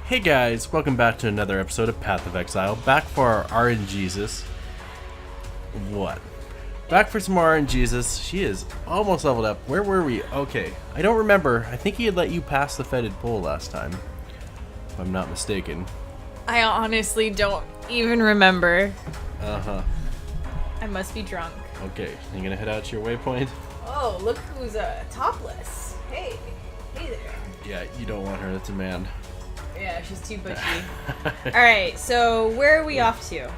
Hey guys, welcome back to another episode of Path of Exile. Back for our RNGesus. What? Back for some more RNGesus. She is almost leveled up. Where were we? Okay, I don't remember. I think he had let you pass the fetid pool last time, if I'm not mistaken. I honestly don't even remember. Uh-huh. I must be drunk. Okay, you gonna head out to your waypoint? Oh, look who's topless. Hey there. Yeah, you don't want her. That's a man. Yeah, she's too bushy. Alright, so where are we off to?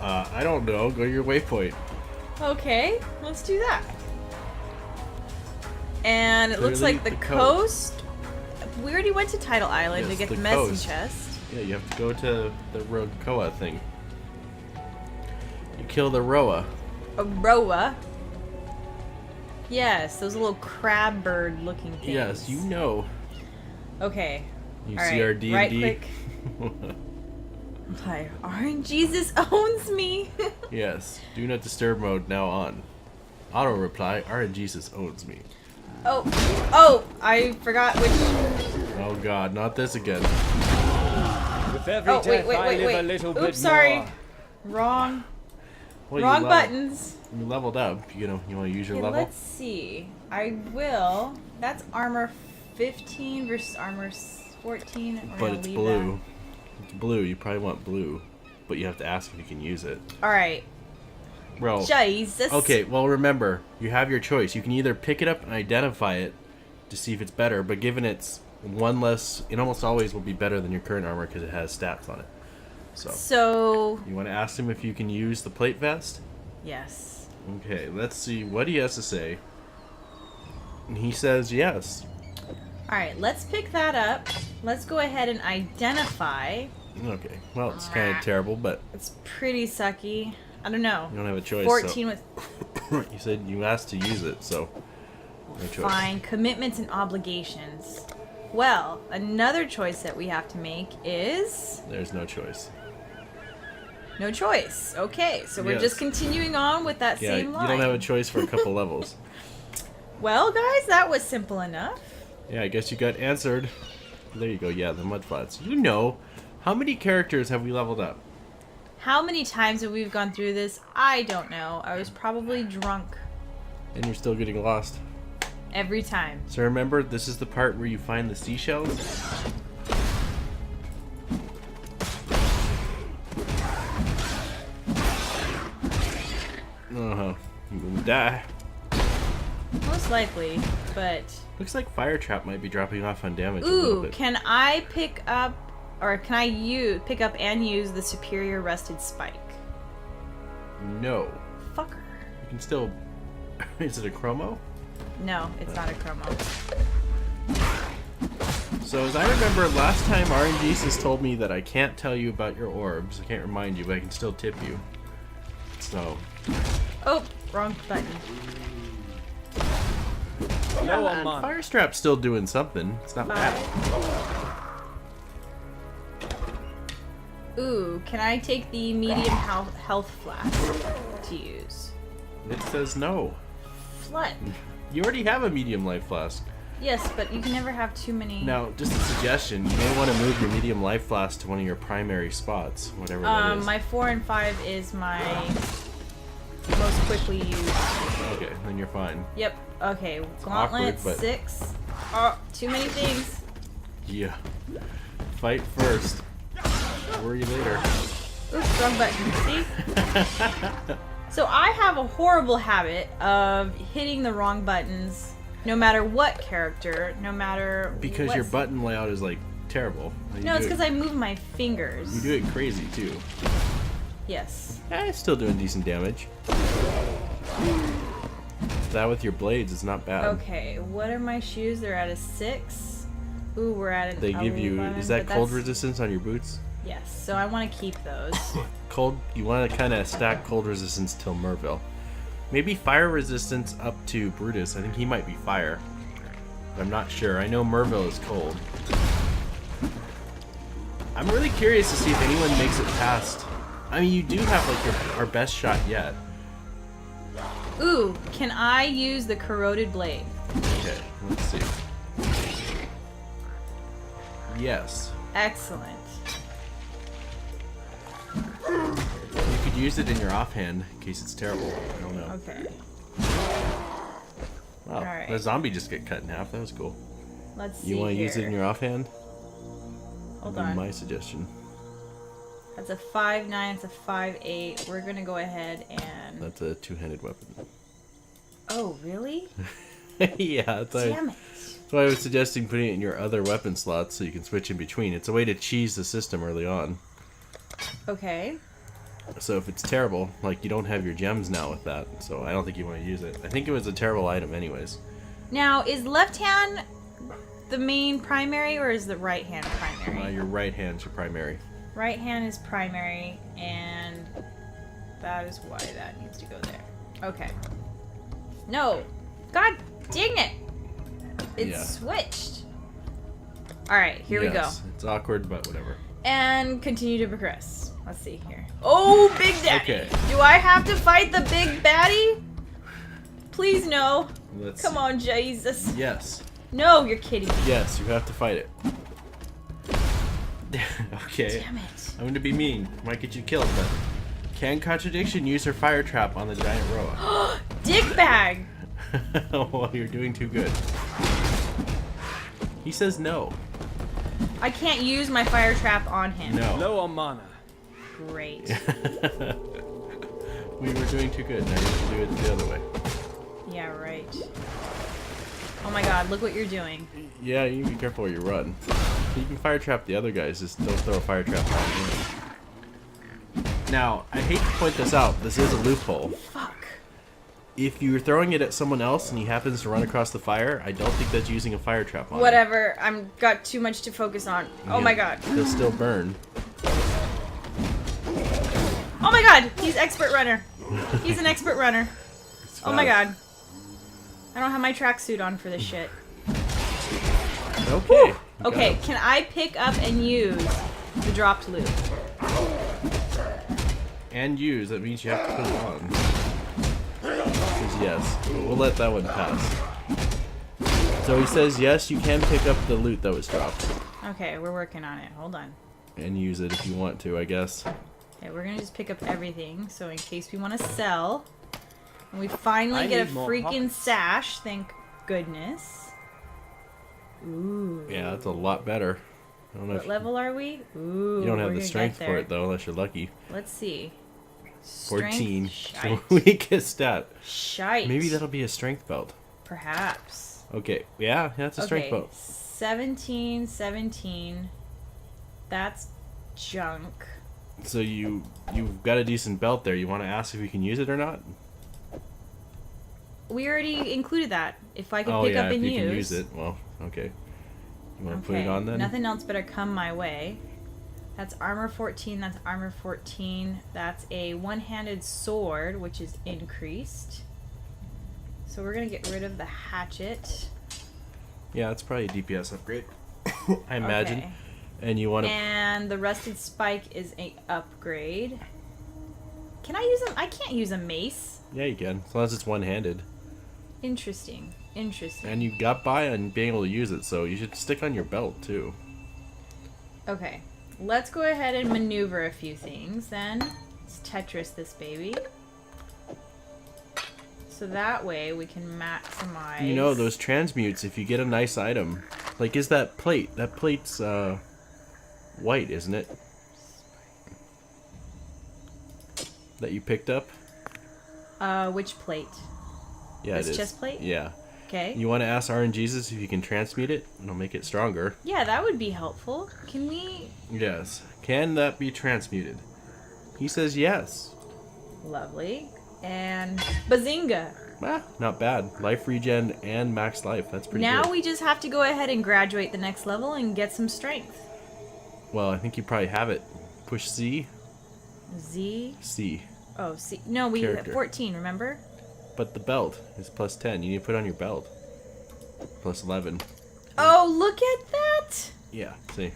I don't know. Go to your waypoint. Okay, let's do that. And it looks Clearly like the the coast. We already went to Tidal Island Yes, to get the the medicine coast. chest. Yeah, you have to go to the Rogue Koa thing. You kill the Roa. A Roa. Yes, those little crab bird looking things. Yes, you know. Okay. You All see right, our D&D? right click. Hi, RNGesus owns me. Yes. Do not disturb mode now on. Auto reply, RNGesus owns me. Oh, I forgot which. Oh god, not this again. With every Oh, wait, death, I live a little bit Oops, sorry. more. Wrong. Well, Wrong you buttons. You leveled up. You want to use your Okay, level? let's see. I will. That's armor 15 versus armor 14. We're But gonna it's leave blue. that. It's blue. You probably want blue. But you have to ask if you can use it. Alright. Bro. Jesus. Okay, well remember, you have your choice. You can either pick it up and identify it to see if it's better, but given it's one less, it almost always will be better than your current armor because it has stats on it. So. You want to ask him if you can use the plate vest? Yes. Okay, let's see what he has to say. And he says yes. Alright, let's pick that up. Let's go ahead and identify. Okay, well, it's kind of terrible, but It's pretty sucky. I don't know. you don't have a choice. 14 with. So. You said you asked to use it, so no choice. Fine. Commitments and obligations. Well, another choice that we have to make is There's no choice. no choice. Okay, so we're Yes. just continuing on with that Yeah, same you line. don't have a choice for a couple levels. Well, guys, that was simple enough. Yeah, I guess you got answered. There you go. Yeah, the mudflats. You know, how many characters have we leveled up? How many times have we gone through this? I don't know. I was probably drunk And you're still getting lost. every time. So remember, this is the part where you find the seashells. Uh-huh. You're gonna die. Most likely, but... Looks like Fire Trap might be dropping off on damage a little Ooh, bit. can I pick up... Or can I pick up and use the Superior Rusted Spike? No. Fucker. You can still... Is it a chromo? No, it's not a chromo. So as I remember, last time RNGesus told me that I can't tell you about your orbs. I can't remind you, but I can still tip you. So... Oh, wrong button. No and one Fire Strap's still doing something. It's not bad. Ooh, can I take the medium health flask to use? It says no. What? You already have a medium life flask. Yes, but you can never have too many. Now, just a suggestion, you may want to move your medium life flask to one of your primary spots, whatever that is. My 4 and 5 is my most quickly used. Okay, then you're fine. Yep. Okay. Gauntlet awkward, but- 6. Oh, too many things. Yeah. Fight first. Worry later. Oops, wrong button. See? So I have a horrible habit of hitting the wrong buttons, no matter what character, no matter. Because your button layout is like terrible. No, it's because I move my fingers. You do it crazy too. Yes. It's still doing decent damage. That with your blades is not bad. Okay, what are my shoes? They're at a 6. Ooh, we're at an They give you, 11, is that but cold that's- resistance on your boots? Yes, so I want to keep those. Cold, you want to kind of stack cold resistance till Merville. Maybe fire resistance up to Brutus. I think he might be fire. But I'm not sure. I know Merville is cold. I'm really curious to see if anyone makes it past. I mean, you do have like our best shot yet. Ooh, can I use the corroded blade? Okay, let's see. Yes. Excellent. You could use it in your offhand in case it's terrible. I don't know. Okay. Wow, Alright. the zombie just get cut in half. That was cool. Let's see. You want to use it in your offhand? Hold That'd be on. my suggestion. That's a 5-9. It's a 5-8. We're gonna go ahead and. That's a two-handed weapon. Oh, really? Yeah, that's why, Damn it. that's why I was suggesting putting it in your other weapon slots so you can switch in between. It's a way to cheese the system early on. Okay. So if it's terrible, like you don't have your gems now with that, so I don't think you want to use it. I think it was a terrible item anyways. Now, is left hand the main primary or is the right hand primary? Your right hand's your primary. Right hand is primary, and that is why that needs to go there. Okay. No. God dang it. It's Yeah. switched. Alright, here we go. Yes, it's awkward, but whatever. And continue to progress. Let's see here. Oh, Big Daddy! Okay. Do I have to fight the big baddie? Please no. Let's Come on, Jesus. Yes. No, you're kidding me. Yes, you have to fight it. Okay. Damn it. I'm gonna be mean. Might get you killed, but can Contradiction use her fire trap on the giant Roa? Dick bag! Well, you're doing too good. He says no. I can't use my fire trap on him. No. Low on mana. Great. We were doing too good. Now you have to do it the other way. Yeah, right. Oh my god, look what you're doing. Yeah, you can be careful where you run. You can fire trap the other guys, just don't throw a fire trap on me. Now, I hate to point this out, this is a loophole. Fuck. If you're throwing it at someone else and he happens to run across the fire, I don't think that's using a fire trap on him. Whatever, I'm got too much to focus on. Oh Yeah, my god. He'll still burn. Oh my god, he's expert runner. He's an expert runner. It's Oh my fast. god. I don't have my tracksuit on for this shit. Okay. Okay, Got it. can I pick up and use the dropped loot? And use, that means you have to put it on. Says yes, but we'll let that one pass. So he says yes, you can pick up the loot that was dropped. Okay, we're working on it. Hold on. And use it if you want to, I guess. Okay, we're gonna just pick up everything, so in case we want to sell. And we finally I get a need more freaking pockets. sash, thank goodness. Ooh. Yeah, that's a lot better. I don't know What if level are we? Ooh. you don't have we're the gonna strength get for there. it though, unless you're lucky. Let's see. 14. Strength? So Shite. weakest stat. Shite. Maybe that'll be a strength belt. Perhaps. Okay, yeah, that's a strength Okay, belt. 17. That's junk. So you've got a decent belt there. You want to ask if we can use it or not? We already included that. If I could Oh pick yeah, up if and you use. can use it. Well, okay. You want to put Okay, it on then? nothing else better come my way. That's armor 14, that's armor 14. That's a one-handed sword, which is increased. So we're going to get rid of the hatchet. Yeah, it's probably a DPS upgrade. I imagine. Okay. And you want to... And the rusted spike is a upgrade. Can I use a... I can't use a mace. Yeah, you can. As long as it's one-handed. Interesting. Interesting. And you got by on being able to use it, so you should stick on your belt, too. Okay. Let's go ahead and maneuver a few things then. Let's Tetris this baby. So that way we can maximize... You know, those transmutes, if you get a nice item... Like, is that plate? That plate's, white, isn't it? That you picked up? Which plate? Yeah, This it is. chest plate? Yeah. Okay. You want to ask RNGesus if you can transmute it? It'll make it stronger. Yeah, that would be helpful. Can we... Yes. Can that be transmuted? He says yes. Lovely. And bazinga! Ah, not bad. Life regen and max life. That's pretty Now good. we just have to go ahead and graduate the next level and get some strength. Well, I think you probably have it. Push Z. Z. C. Oh, C. No, we Character. have 14, remember? But the belt is plus 10. You need to put on your belt. Plus 11. Oh, look at that! Yeah, see.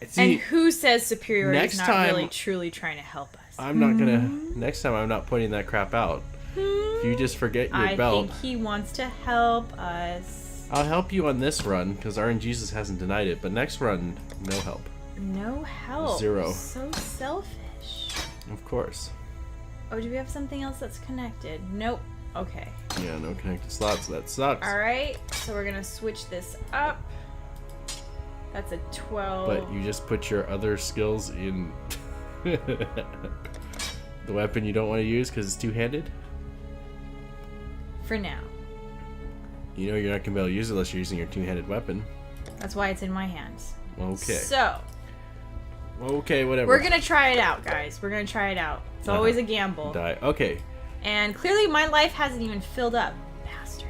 And See, who says Superiority next is not time- really truly trying to help us? I'm not gonna... Next time I'm not pointing that crap out. If you just forget your I belt... think he wants to help us. I'll help you on this run because RNGesus hasn't denied it, but next run, no help. No help. 0. So selfish. Of course. Oh, do we have something else that's connected? Nope. Okay. Yeah, no connected slots. That sucks. Alright, so we're gonna switch this up. That's a 12. But you just put your other skills in the weapon you don't want to use because it's two-handed? For now. You know you're not going to be able to use it unless you're using your two-handed weapon. That's why it's in my hands. Okay. So, Okay, whatever. we're gonna try it out, guys. We're gonna try it out. It's always a gamble. Die. Okay. And clearly my life hasn't even filled up. Bastard.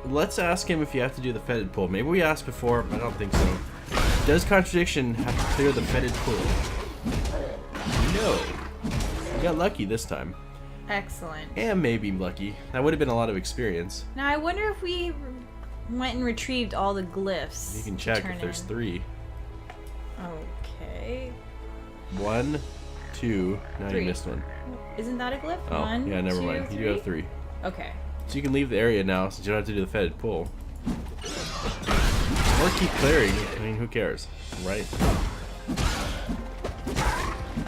Let's ask him if you have to do the fetid pull. Maybe we asked before, but I don't think so. Does Contradiction have to clear the fetid pull? No. You got lucky this time. Excellent. And maybe lucky. That would have been a lot of experience. Now I wonder if we went and retrieved all the glyphs. You can to check turn if there's in. 3. Okay. 1, 2. Now 3. you missed one. Isn't that a glyph? Oh, 1, yeah, never 2, mind. You do have 3. Okay. So you can leave the area now since you don't have to do the fetid pull. Or keep clearing. I mean, who cares, right?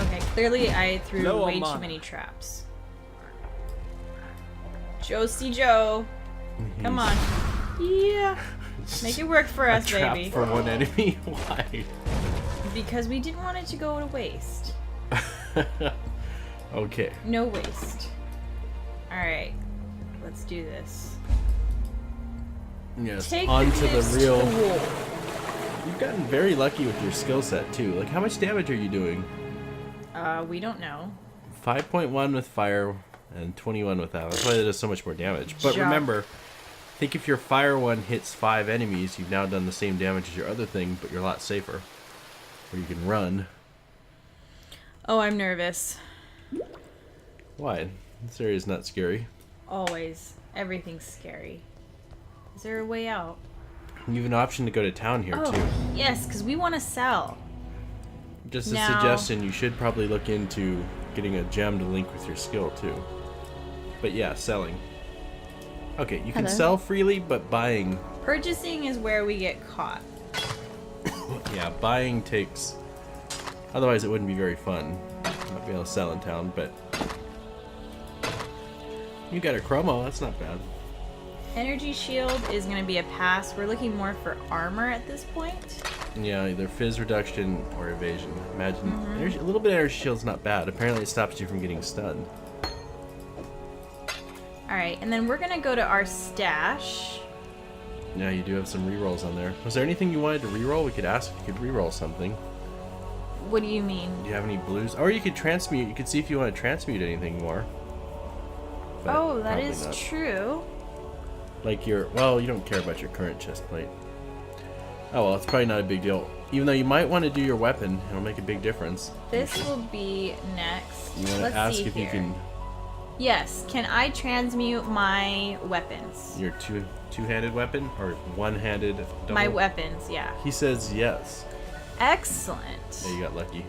Okay, clearly I threw Low on way too mana. many traps. Josie Joe. Come on. Yeah. Make it work for us, A trap baby. for one enemy? Why? Because we didn't want it to go to waste. Okay. No waste. Alright. Let's do this. Yes. Take On to the this real. tool. You've gotten very lucky with your skill set too. Like, how much damage are you doing? We don't know. 5.1 with fire and 21 with that. That's why it does so much more damage. But Jump. remember, I think if your fire one hits 5 enemies, you've now done the same damage as your other thing, but you're a lot safer. Or you can run. Oh, I'm nervous. Why? This area is not scary. Always. Everything's scary. Is there a way out? You have an option to go to town here Oh, too. yes, because we want to sell. Just a Now- suggestion, you should probably look into getting a gem to link with your skill too. But yeah, selling. Okay, you can Hello. sell freely, but buying, Purchasing is where we get caught. yeah, buying takes. Otherwise, it wouldn't be very fun. You might be able to sell in town, but you got a chromo. That's not bad. Energy shield is going to be a pass. We're looking more for armor at this point. Yeah, either fizz reduction or evasion. Imagine Mm-hmm. energy, a little bit of energy shield's not bad. Apparently, it stops you from getting stunned. Alright, and then we're going to go to our stash. Yeah, you do have some rerolls on there. Was there anything you wanted to reroll? We could ask if you could reroll something. What do you mean? Do you have any blues? Or you could transmute. You could see if you want to transmute anything more. But Oh, that probably is not. true. Like your, well, you don't care about your current chest plate. Oh well, it's probably not a big deal. Even though you might want to do your weapon, it'll make a big difference. This will be next. You want to Let's ask see if here. you can Yes, can I transmute my weapons? your two-handed weapon or one-handed double? My weapons, yeah. He says yes. Excellent. Yeah, you got lucky.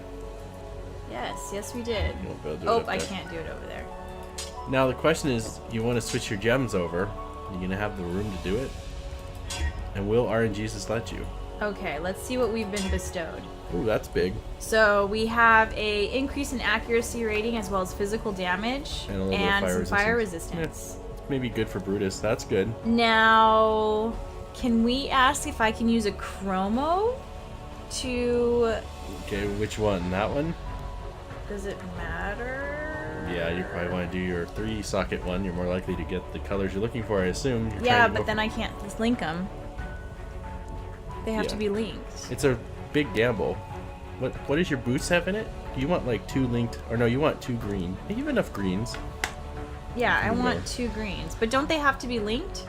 Yes, we did. You won't be able to do it Oh, up I there. can't do it over there. Now the question is, you want to switch your gems over? Are you gonna have the room to do it? And will RNGesus let you? Okay, let's see what we've been bestowed. Ooh, that's big. So we have a increase in accuracy rating as well as physical damage And a little bit of fire some fire resistance. resistance. Maybe good for Brutus. That's good. Now, can we ask if I can use a chromo to... Okay, which one? That one? Does it matter? Yeah, you probably want to do your 3-socket one. You're more likely to get the colors you're looking for, I assume. You're Yeah, trying to but go then I can't just link them. They have to Yeah. be linked. It's a big gamble. What does your boots have in it? Do you want like 2 linked, or no? You want 2 green? You have enough greens. Yeah, I Here we want go. 2 greens. But don't they have to be linked?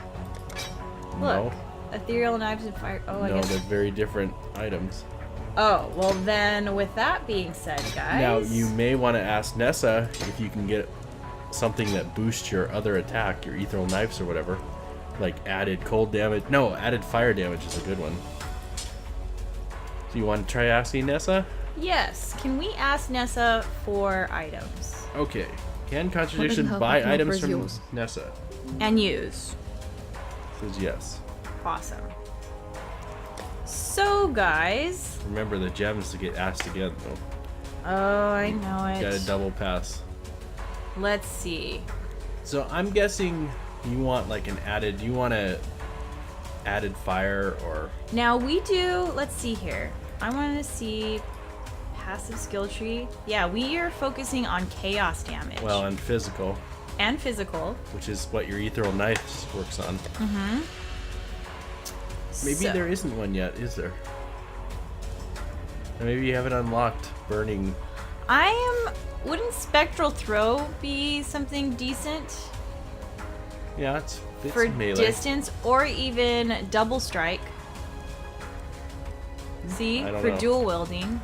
No, Look. Ethereal knives and fire... Oh, I no, guess... they're very different items. Oh, well then, with that being said, guys... Now you may want to ask Nessa if you can get something that boosts your other attack, your ethereal knives or whatever, like added cold damage. No, added fire damage is a good one. So you want to try asking Nessa? Yes. Can we ask Nessa for items? Okay. Can Contradiction help buy if no items first from yours? Nessa? And use. Says yes. Awesome. So, guys. Remember the gems to get asked again, though. Oh, I know it. Got a double pass. Let's see. So I'm guessing you want like an added. You want a added fire or? Now we do. Let's see here. I want to see passive skill tree. Yeah, we are focusing on chaos damage. Well, and physical. And physical. Which is what your ethereal knife works on. Mm-hmm. Maybe there isn't one yet, is there? Or maybe you haven't unlocked burning. Wouldn't spectral throw be something decent? Yeah, it's for melee. Distance or even double strike. See, I don't for know. dual wielding.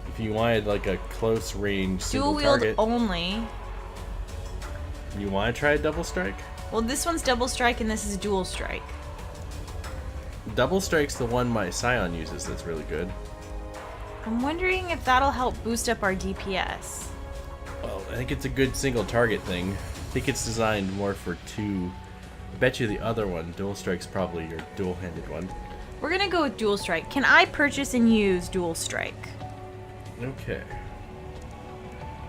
If you wanted like a close range single Dual wield target, only. you want to try a double strike? Well, this one's double strike and this is dual strike. Double strike's the one my Scion uses. That's really good. I'm wondering if that'll help boost up our DPS. Well, I think it's a good single target thing. I think it's designed more for two. I bet you the other one, dual strike's probably your dual-handed one. We're gonna go with dual strike. Can I purchase and use dual strike? Okay.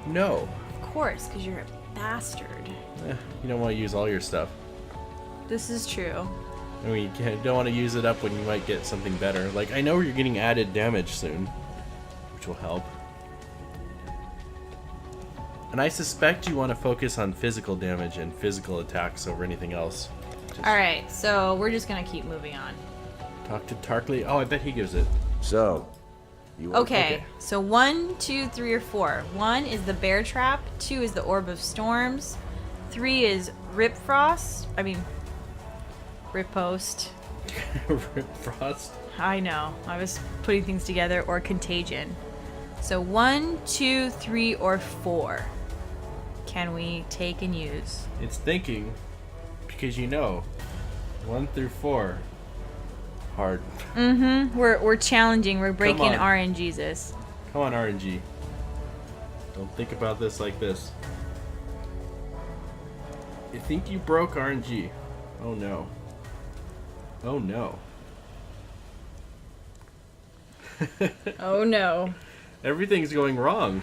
No. Of course, because you're a bastard. You don't want to use all your stuff. This is true. I mean, you don't want to use it up when you might get something better. Like, I know you're getting added damage soon, which will help. And I suspect you want to focus on physical damage and physical attacks over anything else. Alright, so we're just gonna keep moving on. Talk to Tarkley. Oh, I bet he gives it. So, you want Okay, so 1, 2, 3, or 4. 1 is the bear trap, 2 is the orb of storms, 3 is ripost. Rip Frost. I know, I was putting things together, or contagion. So 1, 2, 3, or 4 can we take and use? It's thinking, because you know, 1 through 4, hard. Mm-hmm. We're challenging. We're breaking on. RNGesus. Come on, RNG. Don't think about this like this. You think you broke RNG? Oh no. Oh no. Oh no. Everything's going wrong.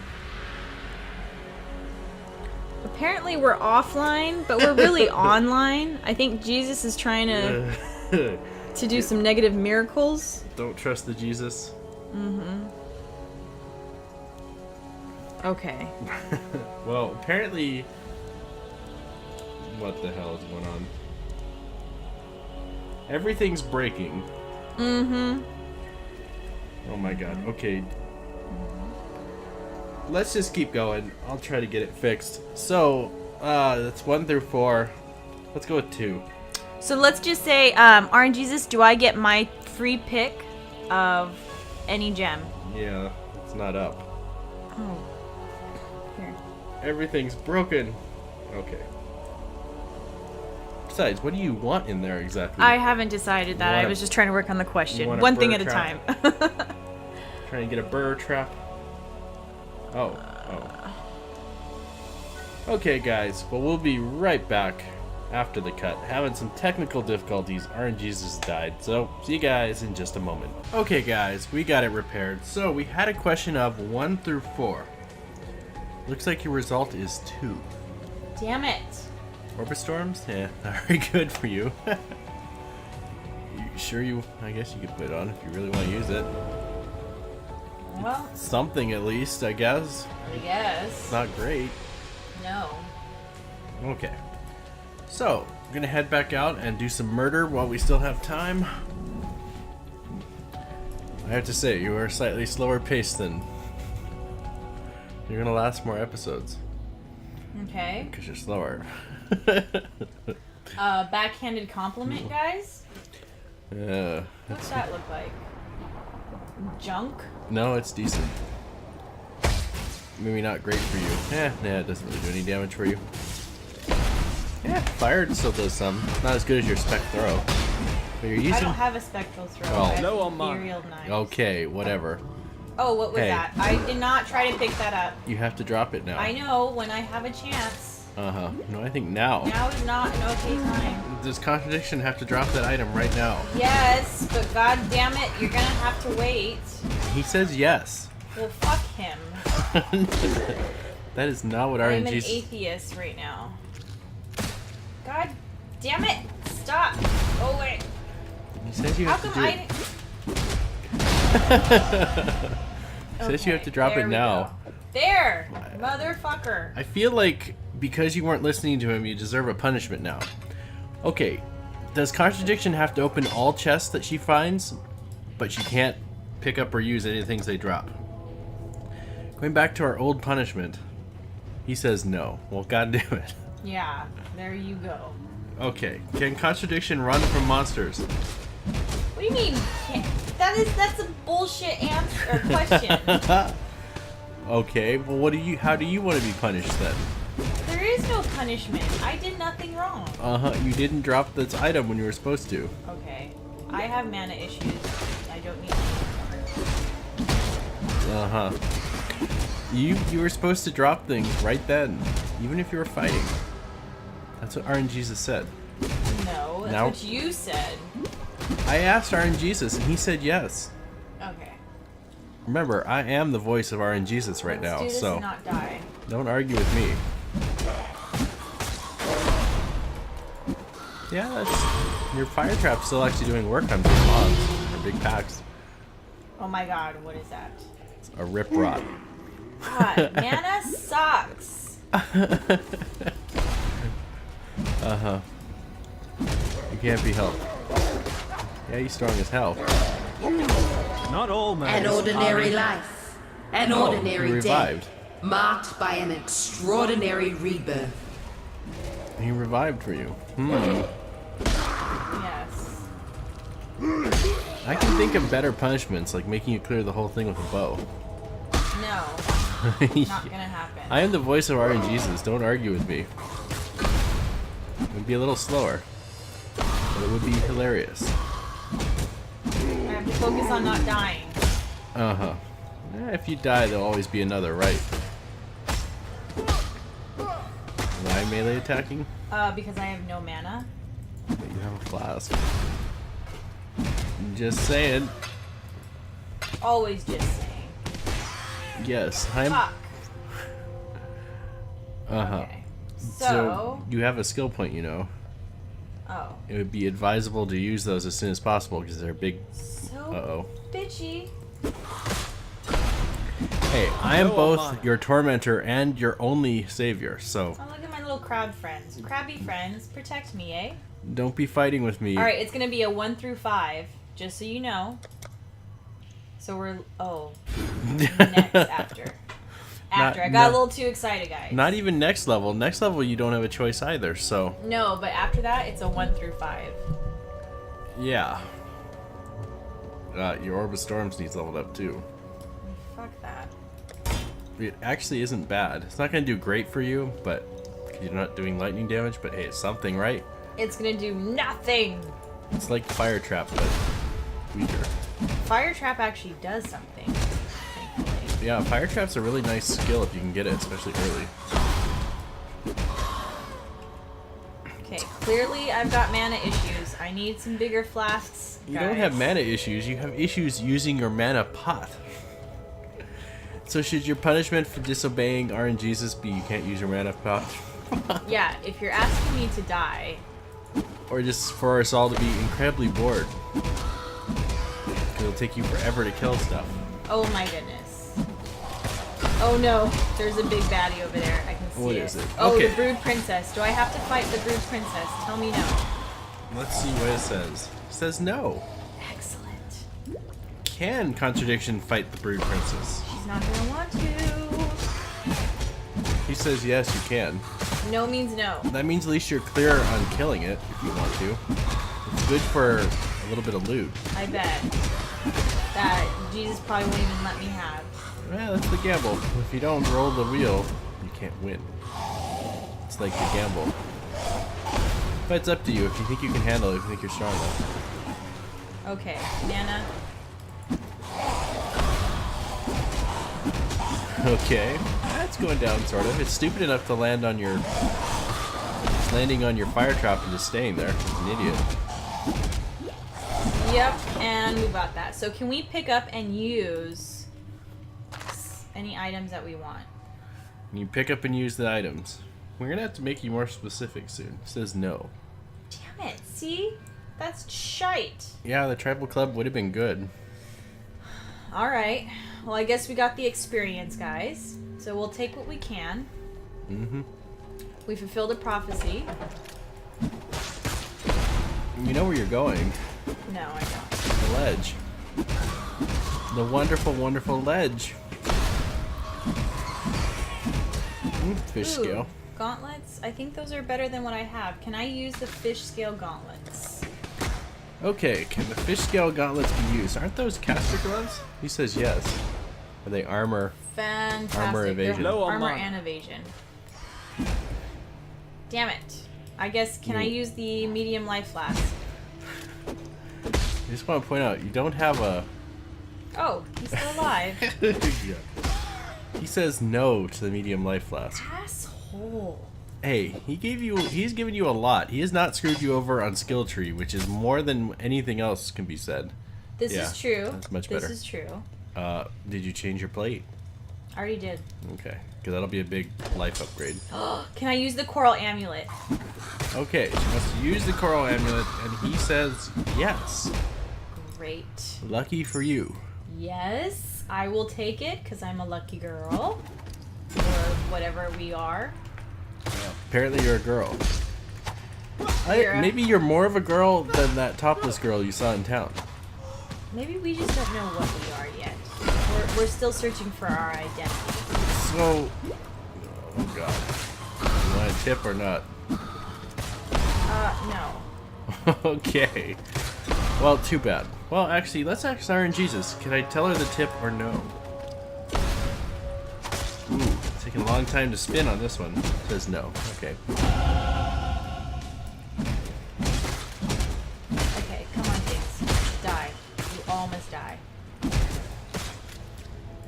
Apparently we're offline, but we're really online. I think Jesus is trying to do some negative miracles. Don't trust the Jesus. Mm-hmm. Okay. Well, apparently... What the hell is going on? Everything's breaking. Mm-hmm. Oh my god. Okay. Let's just keep going. I'll try to get it fixed. So, that's 1 through 4. Let's go with 2. So let's just say, RNGesus, do I get my free pick of any gem? Yeah, it's not up. Oh. Here. Everything's broken. Okay. Besides, what do you want in there exactly? I haven't decided that. I was just trying to work on the question. One thing at a time. Trying to get a burr trap. Oh. Okay, guys. Well, we'll be right back after the cut. Having some technical difficulties. RNGesus died. So, see you guys in just a moment. Okay, guys. We got it repaired. So, we had a question of 1 through 4. Looks like your result is 2. Damn it. Orbit storms? Yeah, not very good for you. You sure you... I guess you could put it on if you really want to use it. Well, Something at least, I guess. I guess. Not great. No. Okay. So, we're gonna head back out and do some murder while we still have time. I have to say, you are slightly slower paced than... You're gonna last more episodes. Okay. Because you're slower. Backhanded compliment, guys? What's that look like? Junk? No, it's decent. Maybe not great for you. Nah, it doesn't really do any damage for you. Yeah, fire still does some. Not as good as your spec throw. But you're using... I don't have a spectral throw. Oh. I have No on mine. ethereal knife. Okay, whatever. Oh, what was Hey. that? I did not try to pick that up. You have to drop it now. I know when I have a chance. No, I think now. Now is not an okay time. Does Contradiction have to drop that item right now? Yes, but god damn it, you're gonna have to wait. He says yes. Well, fuck him. That is not what I'm an RNGesus... atheist right now. God damn it! Stop! Oh wait. He says you How have to come do I it. didn't... He says you have to drop there it we now. go. There! Motherfucker. I feel like because you weren't listening to him, you deserve a punishment now. Okay, does Contradiction have to open all chests that she finds, but she can't pick up or use any things they drop? Going back to our old punishment, he says no. Well, god damn it. Yeah, there you go. Okay, can Contradiction run from monsters? What do you mean? That's a bullshit answer or question. Okay, well how do you want to be punished then? There is no punishment. I did nothing wrong. You didn't drop this item when you were supposed to. Okay. I have mana issues. I don't need any. You were supposed to drop things right then, even if you were fighting. That's what RNGesus said. No, that's Now- what you said. I asked RNGesus and he said yes. Okay. Remember, I am the voice of RNGesus right Let's now, do this so and not die. don't argue with me. Yeah, that's your fire trap's still actually doing work on big mobs or big packs. Oh my god, what is that? It's a rip rot. God, mana sucks. You can't be helped. Yeah, he's strong as hell. Not all men. An ordinary life, an Oh, ordinary he day, revived. marked by an extraordinary rebirth. He revived for you. Yes. I can think of better punishments, like making you clear the whole thing with a bow. No. Not gonna happen. I am the voice of RNGesus. Don't argue with me. It would be a little slower, but it would be hilarious. I have to focus on not dying. Yeah, if you die, there'll always be another, right? Why melee attacking? Because I have no mana. But you have a flask. Just saying. Always just saying. Yes, I'm. Fuck. Okay. So you have a skill point, you know. Oh. It would be advisable to use those as soon as possible because they're big. So bitchy. Hey, I am No both amount. your tormentor and your only savior, so Oh, look at my little crab friends. Crabby friends, protect me, eh? don't be fighting with me. Alright, it's gonna be a 1 through 5, just so you know. So we're next after. I got a little too excited, guys. Not even next level. Next level you don't have a choice either, so No, but after that it's a 1 through 5. yeah. Your Orb of Storms needs leveled up too. Fuck that. It actually isn't bad. It's not gonna do great for you, but you're not doing lightning damage, but hey, it's something, right? It's gonna do nothing. It's like Fire Trap, but weaker. Fire trap actually does something. Thankfully. Yeah, Fire Trap's a really nice skill if you can get it, especially early. Okay, clearly I've got mana issues. I need some bigger flasks. You don't have guys. mana issues, you have issues using your mana pot. So should your punishment for disobeying RNGesus be you can't use your mana pot? Yeah, if you're asking me to die, Or just for us all to be incredibly bored? It'll take you forever to kill stuff. oh my goodness. Oh no, there's a big baddie over there. I can see What it. is it? Oh, Okay. the Brood Princess. Do I have to fight the Brood Princess? Tell me no. Let's see what it says. It says no. Excellent. Can Contradiction fight the Brood Princess? She's not gonna want to. He says yes, you can. No means no. That means at least you're clear on killing it if you want to. It's good for a little bit of loot. I bet. That Jesus probably won't even let me have. Yeah, that's the gamble. If you don't roll the wheel, you can't win. It's like the gamble. But it's up to you if you think you can handle it, if you think you're strong enough. Okay, Nana. Okay. That's it's going down, sort of. It's stupid enough to land on your... It's landing on your fire trap and just staying there. It's an idiot. Yep, and we got that. So can we pick up and use any items that we want? You pick up and use the items. We're gonna have to make you more specific soon. It says no. Damn it, see? That's shite. Yeah, the tribal club would have been good. Alright. Well, I guess we got the experience, guys. So we'll take what we can. Mm-hmm. We fulfilled a prophecy. You know where you're going. No, I don't. The ledge. The wonderful, wonderful ledge. Fish Ooh, scale. gauntlets? I think those are better than what I have. Can I use the fish scale gauntlets? Okay, can the fish scale gauntlets be used? Aren't those caster gloves? He says yes. Are they armor? Fantastic. Armor evasion. They're Low on armor mine. and evasion. Damn it. I guess, can I use the medium life flask? I just want to point out, you don't have a... Oh, he's still alive. Yeah. He says no to the medium life flask. Asshole. Hey, he's given you a lot. He has not screwed you over on skill tree, which is more than anything else can be said. This Yeah, is true. that's much better. This is true. Did you change your plate? I already did. Okay, because that'll be a big life upgrade. Can I use the coral amulet? Okay, she wants to use the coral amulet, and he says yes. Great. Lucky for you. Yes, I will take it because I'm a lucky girl. Or whatever we are. Apparently you're a girl. You're a- Maybe you're more of a girl than that topless girl you saw in town. Maybe we just don't know what we are yet. We're still searching for our identity. So, oh god. You want a tip or not? No. Okay. Well, too bad. Well, actually, let's ask RNGesus. Can I tell her the tip or no? Ooh, it's taking a long time to spin on this one. It says no. Okay. Okay, come on, things. Die. You all must die.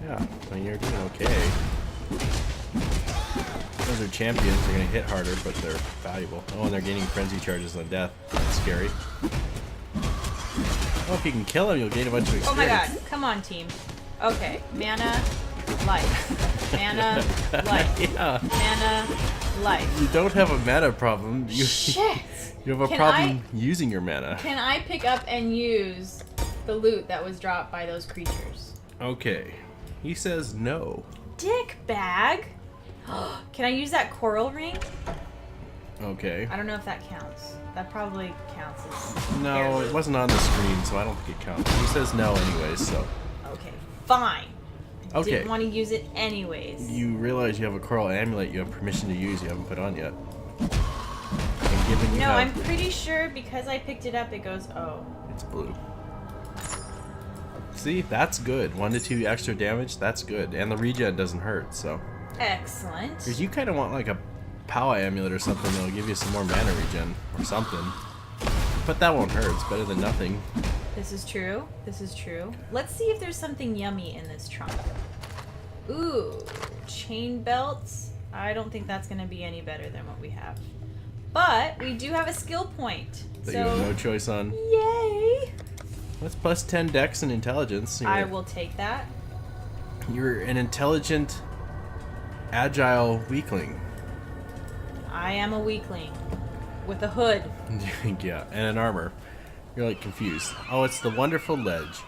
Yeah, I mean, you're doing okay. Those are champions. They're going to hit harder, but they're valuable. Oh, and they're gaining frenzy charges on death. That's scary. Oh, if you can kill him, you'll gain a bunch of experience. Oh my god. Come on, team. Okay. Mana, life. Mana, life. Yeah. Mana, life. You don't have a mana problem. Shit! You have a Can problem using your mana. Can I pick up and use the loot that was dropped by those creatures? Okay. He says no. Dick bag! Can I use that coral ring? Okay. I don't know if that counts. That probably counts as No, air it loot. wasn't on the screen, so I don't think it counts. He says no anyways, so. Okay, fine. Okay. Didn't want to use it anyways. You realize you have a coral amulet you have permission to use you haven't put on yet. And given you No, have... I'm pretty sure because I picked it up, it goes, oh. It's blue. See, that's good. 1 to 2 extra damage, that's good. And the regen doesn't hurt, so. Excellent. Because you kind of want like a power amulet or something that'll give you some more mana regen or something. But that won't hurt, it's better than nothing. This is true. This is true. Let's see if there's something yummy in this trunk. Ooh, chain belts. I don't think that's going to be any better than what we have. But we do have a skill point. That So, you have no choice on. yay! That's plus 10 dex and intelligence. I will take that. You're an intelligent, agile weakling. I am a weakling with a hood. Yeah, and an armor. You're like confused. Oh, it's the wonderful ledge.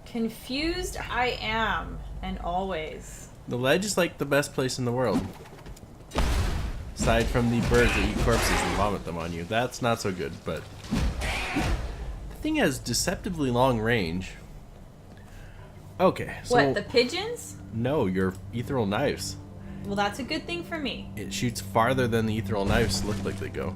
Confused I am, and always. The ledge is like the best place in the world. Aside from the birds that eat corpses and vomit them on you. That's not so good, but... The thing has deceptively long range. Okay, so... What, the pigeons? No, your ethereal knives. Well, that's a good thing for me. It shoots farther than the ethereal knives look like they go.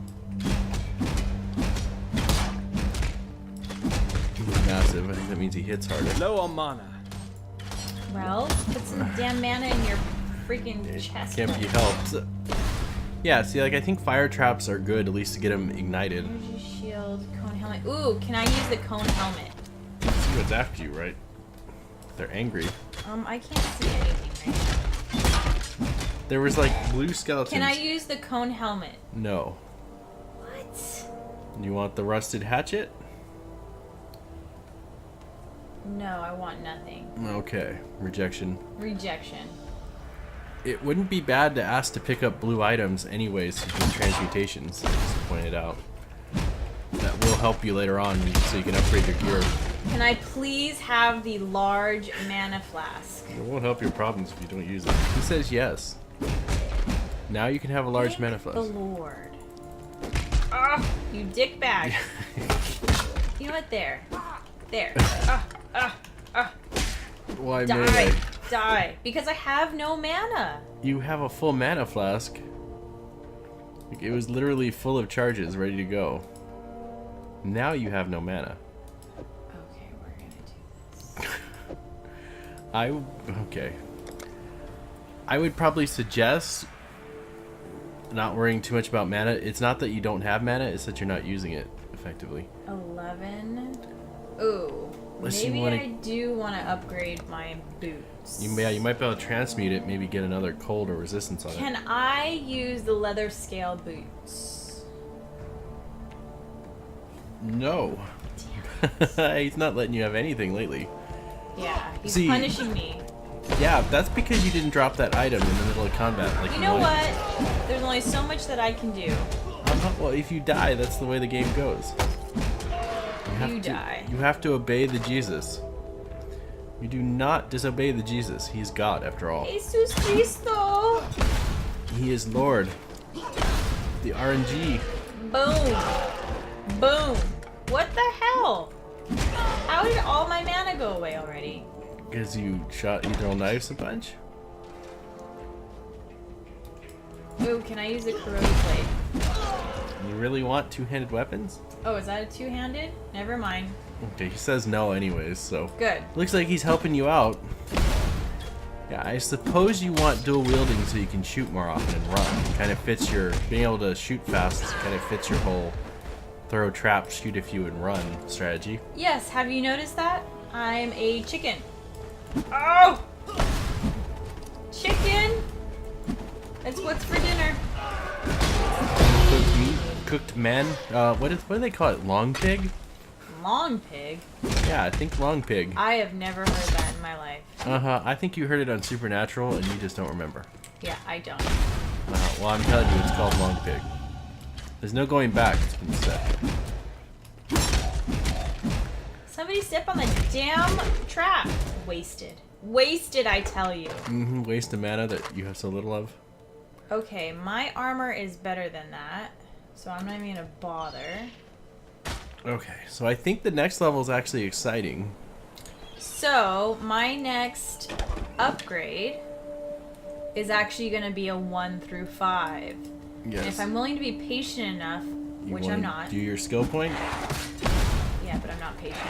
He's massive. I think that means he hits harder. Low on mana. Well, put some damn mana in your freaking chest. Can't be helped. Yeah, see, like, I think fire traps are good, at least to get them ignited. Energy shield, cone helmet. Ooh, can I use the cone helmet? See what's after you, right? They're angry. I can't see anything right now. There was like blue skeletons. Can I use the cone helmet? No. What? You want the rusted hatchet? No, I want nothing. Okay. Rejection. Rejection. It wouldn't be bad to ask to pick up blue items anyways with transmutations, just pointed out. That will help you later on so you can upgrade your gear. Can I please have the large mana flask? It won't help your problems if you don't use it. He says yes. Now you can have a large mana Thank flask. the Lord. Ah, you dick bag. You know what? There. There. Why Die. melee? Die. Because I have no mana. You have a full mana flask. Like, it was literally full of charges, ready to go. Now you have no mana. Okay, we're gonna do this. Okay. I would probably suggest not worrying too much about mana. It's not that you don't have mana, it's that you're not using it effectively. 11. Ooh. Unless you Maybe wanna- I do want to upgrade my boots. You might be able to transmute it, maybe get another cold or resistance on it. Can I use the leather scale boots? No. He's not letting you have anything lately. Yeah, he's See- punishing me. Yeah, that's because you didn't drop that item in the middle of combat. Like You know wanted. what? There's only so much that I can do. Well, if you die, that's the way the game goes. You die. You have to obey the Jesus. You do not disobey the Jesus. He is God, after all. Jesus Cristo! He is Lord. The RNG. Boom! Boom! What the hell? How did all my mana go away already? Because you shot Eternal Knives a bunch? Ooh, can I use a corroded blade? You really want two-handed weapons? Oh, is that a two-handed? Never mind. Okay, he says no anyways, so... Good. Looks like he's helping you out. Yeah, I suppose you want dual wielding so you can shoot more often and run. Kind of fits your... Being able to shoot fast kind of fits your whole throw trap, shoot a few and run strategy. Yes, have you noticed that? I'm a chicken. Oh! Chicken! That's what's for dinner. Cooked meat, cooked men. What do they call it? Long pig? Long pig? Yeah, I think long pig. I have never heard that in my life. I think you heard it on Supernatural and you just don't remember. Yeah, I don't. Well, I'm telling you, it's called long pig. There's no going back. It's been set. Somebody step on the damn trap. Wasted. Wasted, I tell you. Waste of mana that you have so little of. Okay, my armor is better than that, so I'm not even gonna bother. Okay, so I think the next level is actually exciting. So, my next upgrade is actually gonna be a 1 through 5. Yes. And if I'm willing to be patient enough, You which wanna I'm not. do your skill point? Yeah, but I'm not patient.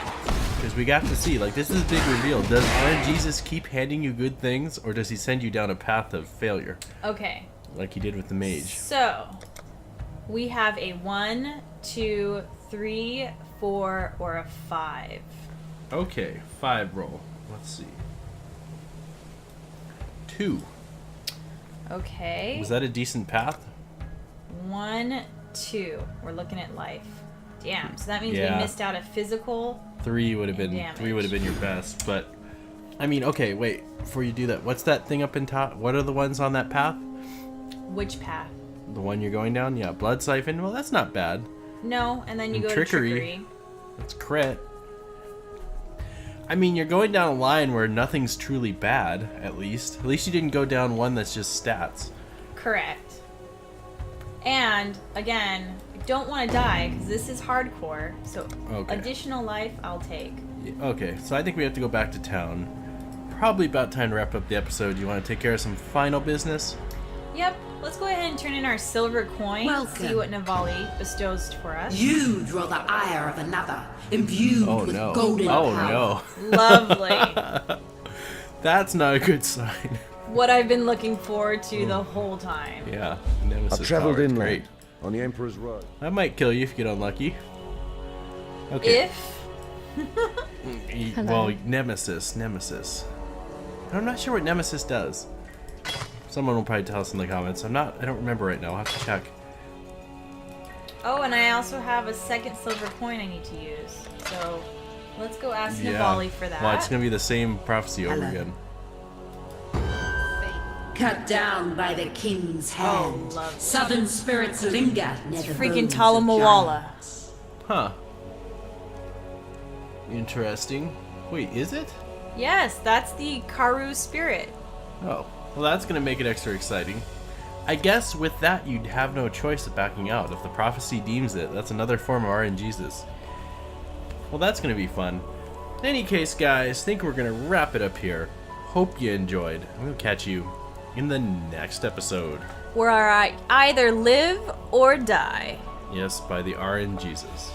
Because we got to see, like, this is a big reveal. Does RNGesus keep handing you good things, or does he send you down a path of failure, Okay. like he did with the mage? So, we have a 1, 2, 3, 4, or a 5. Okay, 5 roll. Let's see. 2. Okay. Was that a decent path? 1, 2. We're looking at life. Damn. So that means Yeah. we missed out a physical. 3 would have been Damage. 3 would have been your best, but I mean, okay, wait. Before you do that, what's that thing up in top? What are the ones on that path? Which path? The one you're going down? Yeah, blood siphon. Well, that's not bad. No, and then you And go trickery. to trickery. That's crit. I mean, you're going down a line where nothing's truly bad, at least. At least you didn't go down one that's just stats. Correct. And again, I don't want to die because this is hardcore. So Okay. additional life, I'll take. Okay, so I think we have to go back to town. Probably about time to wrap up the episode. You want to take care of some final business? Yep. Let's go ahead and turn in our silver coin. Welcome. See what Navali bestows for us. You draw the ire of another, imbued Oh with no. golden Oh power. no. Lovely. That's not a good sign. What I've been looking forward to the whole time. Yeah. Nemesis I've traveled power is inland great. on the Emperor's Road. That might kill you if you get unlucky. Okay. If Well, Nemesis. I'm not sure what Nemesis does. Someone will probably tell us in the comments. I don't remember right now. I'll have to check. Oh, and I also have a second silver coin I need to use. So let's go ask Navali for that. Well, it's gonna be the same prophecy over again. Cut down by the king's hand. lovely. Southern spirits linger near the Freaking bones of Talamawala. giants. Huh. Interesting. Wait, is it? Yes, that's the Karu spirit. Oh, well, that's gonna make it extra exciting. I guess with that, you'd have no choice of backing out. If the prophecy deems it, that's another form of RNGesus. Well, that's going to be fun. In any case, guys, I think we're going to wrap it up here. Hope you enjoyed. We'll catch you in the next episode. Where I either live or die. Yes, by the RNGesus.